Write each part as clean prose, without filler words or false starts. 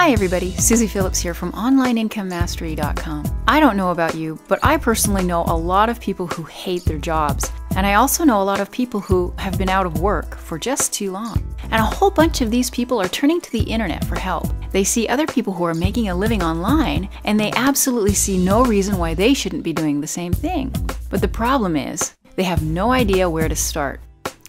Hi everybody, Susie Phillips here from OnlineIncomeMastery.com. I don't know about you, but I personally know a lot of people who hate their jobs. And I also know a lot of people who have been out of work for just too long. And a whole bunch of these people are turning to the internet for help. They see other people who are making a living online, and they absolutely see no reason why they shouldn't be doing the same thing. But the problem is, they have no idea where to start.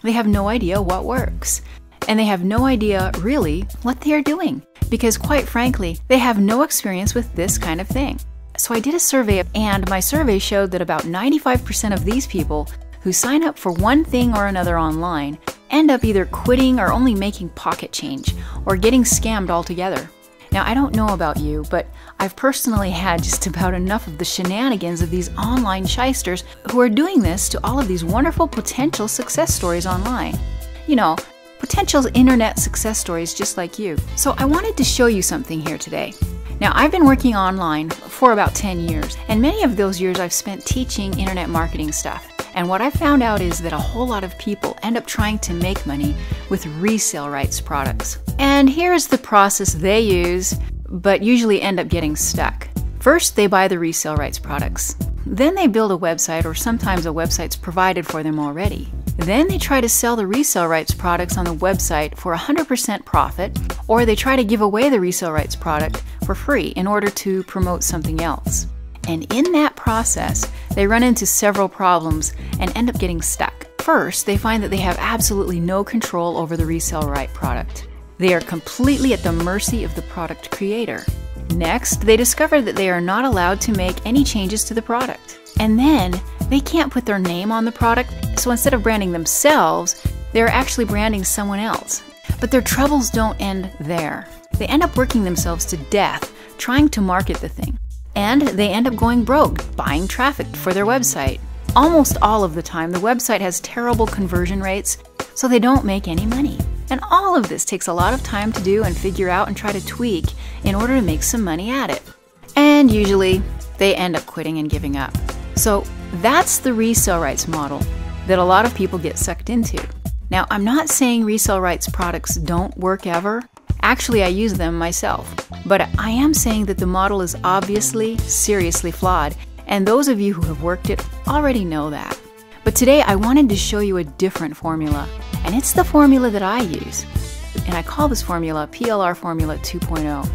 They have no idea what works. And they have no idea, really, what they are doing. Because quite frankly, they have no experience with this kind of thing. So I did a survey, and my survey showed that about 95% of these people who sign up for one thing or another online end up either quitting or only making pocket change, or getting scammed altogether. Now, I don't know about you, but I've personally had just about enough of the shenanigans of these online shysters who are doing this to all of these wonderful potential success stories online. You know, potential internet success stories just like you. So I wanted to show you something here today. Now, I've been working online for about 10 years, and many of those years I've spent teaching internet marketing stuff. And what I found out is that a whole lot of people end up trying to make money with resale rights products. And here's the process they use, but usually end up getting stuck. First, they buy the resale rights products. Then they build a website, or sometimes a website's provided for them already. Then they try to sell the resale rights products on the website for 100% profit, or they try to give away the resale rights product for free in order to promote something else. And in that process, they run into several problems and end up getting stuck. First, they find that they have absolutely no control over the resale right product. They are completely at the mercy of the product creator. Next, they discover that they are not allowed to make any changes to the product. And then, they can't put their name on the product, so instead of branding themselves, they're actually branding someone else. But their troubles don't end there. They end up working themselves to death trying to market the thing. And they end up going broke, buying traffic for their website. Almost all of the time, the website has terrible conversion rates, so they don't make any money. And all of this takes a lot of time to do and figure out and try to tweak in order to make some money at it. And usually, they end up quitting and giving up. So that's the resale rights model that a lot of people get sucked into. Now, I'm not saying resale rights products don't work ever. Actually, I use them myself. But I am saying that the model is obviously seriously flawed, and those of you who have worked it already know that. But today I wanted to show you a different formula, and it's the formula that I use. And I call this formula PLR Formula 2.0.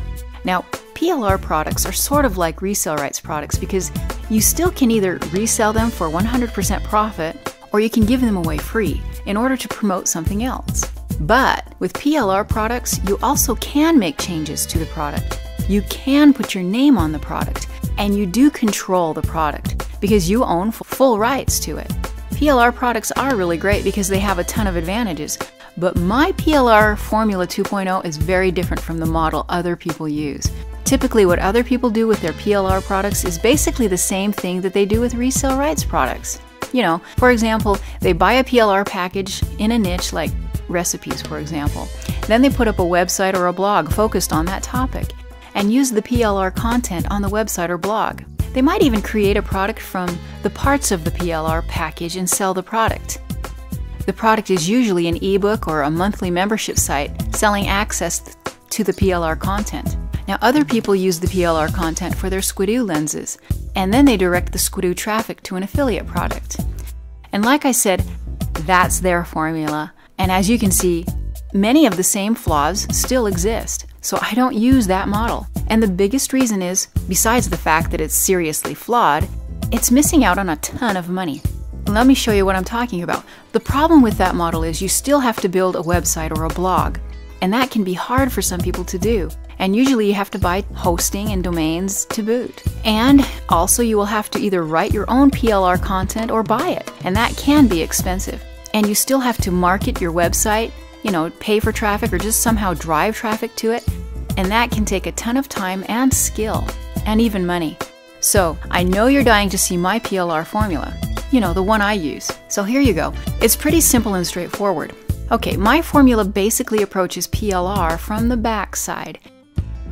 Now, PLR products are sort of like resale rights products because you still can either resell them for 100% profit, or you can give them away free in order to promote something else. But with PLR products, you also can make changes to the product. You can put your name on the product, and you do control the product because you own full rights to it. PLR products are really great because they have a ton of advantages, but my PLR Formula 2.0 is very different from the model other people use. Typically, what other people do with their PLR products is basically the same thing that they do with resale rights products. You know, for example, they buy a PLR package in a niche like recipes, for example. Then they put up a website or a blog focused on that topic and use the PLR content on the website or blog. They might even create a product from the parts of the PLR package and sell the product. The product is usually an ebook or a monthly membership site selling access to the PLR content. Now, other people use the PLR content for their Squidoo lenses, and then they direct the Squidoo traffic to an affiliate product. And like I said, that's their formula. And as you can see, many of the same flaws still exist. So I don't use that model. And the biggest reason is, besides the fact that it's seriously flawed, it's missing out on a ton of money. Let me show you what I'm talking about. The problem with that model is you still have to build a website or a blog. And that can be hard for some people to do. And usually you have to buy hosting and domains to boot. And also you will have to either write your own PLR content or buy it. And that can be expensive. And you still have to market your website, you know, pay for traffic or just somehow drive traffic to it. And that can take a ton of time and skill, and even money. So I know you're dying to see my PLR formula, you know, the one I use. So here you go. It's pretty simple and straightforward. Okay, my formula basically approaches PLR from the back side.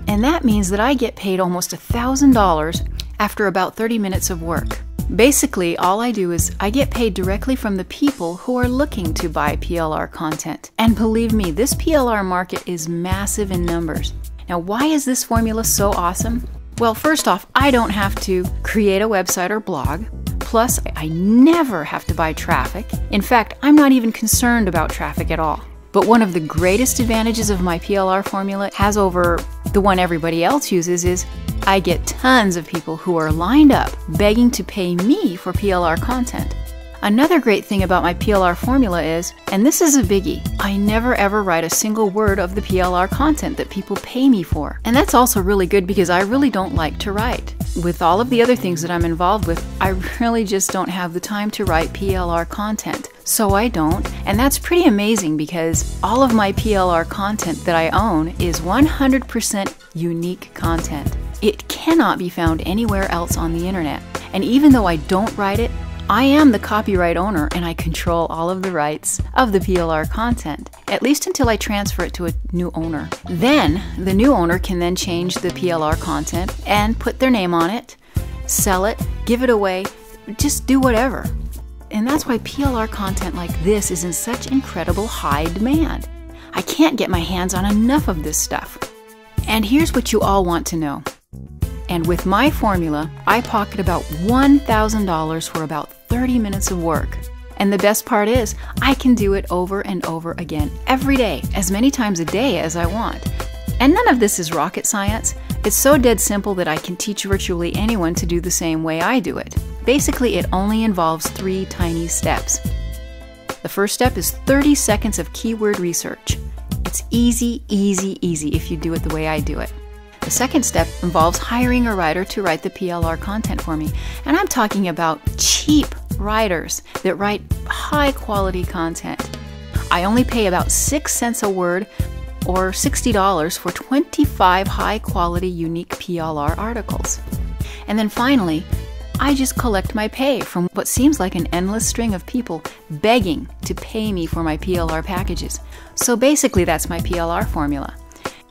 And that means that I get paid almost $1,000 after about 30 minutes of work. Basically, all I do is I get paid directly from the people who are looking to buy PLR content. And believe me, this PLR market is massive in numbers. Now, why is this formula so awesome? Well, first off, I don't have to create a website or blog. Plus, I never have to buy traffic. In fact, I'm not even concerned about traffic at all. But one of the greatest advantages of my PLR formula has over the one everybody else uses is I get tons of people who are lined up begging to pay me for PLR content. Another great thing about my PLR formula is, and this is a biggie, I never ever write a single word of the PLR content that people pay me for. And that's also really good because I really don't like to write. With all of the other things that I'm involved with, I really just don't have the time to write PLR content. So I don't, and that's pretty amazing because all of my PLR content that I own is 100% unique content. It cannot be found anywhere else on the internet. And even though I don't write it, I am the copyright owner and I control all of the rights of the PLR content, at least until I transfer it to a new owner. Then, the new owner can then change the PLR content and put their name on it, sell it, give it away, just do whatever. And that's why PLR content like this is in such incredible high demand. I can't get my hands on enough of this stuff. And here's what you all want to know. And with my formula, I pocket about $1,000 for about 30 minutes of work. And the best part is, I can do it over and over again, every day, as many times a day as I want. And none of this is rocket science. It's so dead simple that I can teach virtually anyone to do the same way I do it. Basically, it only involves 3 tiny steps. The first step is 30 seconds of keyword research. It's easy, easy, easy if you do it the way I do it. The second step involves hiring a writer to write the PLR content for me. And I'm talking about cheap writers that write high quality content. I only pay about 6 cents a word or $60 for 25 high quality unique PLR articles. And then finally, I just collect my pay from what seems like an endless string of people begging to pay me for my PLR packages. So basically that's my PLR formula.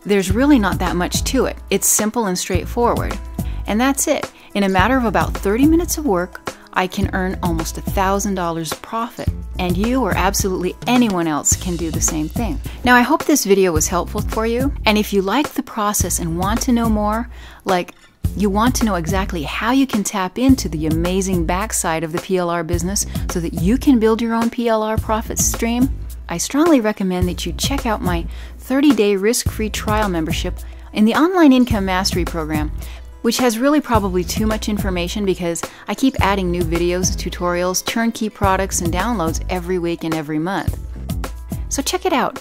There's really not that much to it. It's simple and straightforward. And that's it. In a matter of about 30 minutes of work, I can earn almost $1,000 profit. And you or absolutely anyone else can do the same thing. Now, I hope this video was helpful for you. And if you like the process and want to know more, like you want to know exactly how you can tap into the amazing backside of the PLR business so that you can build your own PLR profit stream, I strongly recommend that you check out my 30-day risk-free trial membership in the Online Income Mastery program, which has really probably too much information because I keep adding new videos, tutorials, turnkey products, and downloads every week and every month. So check it out.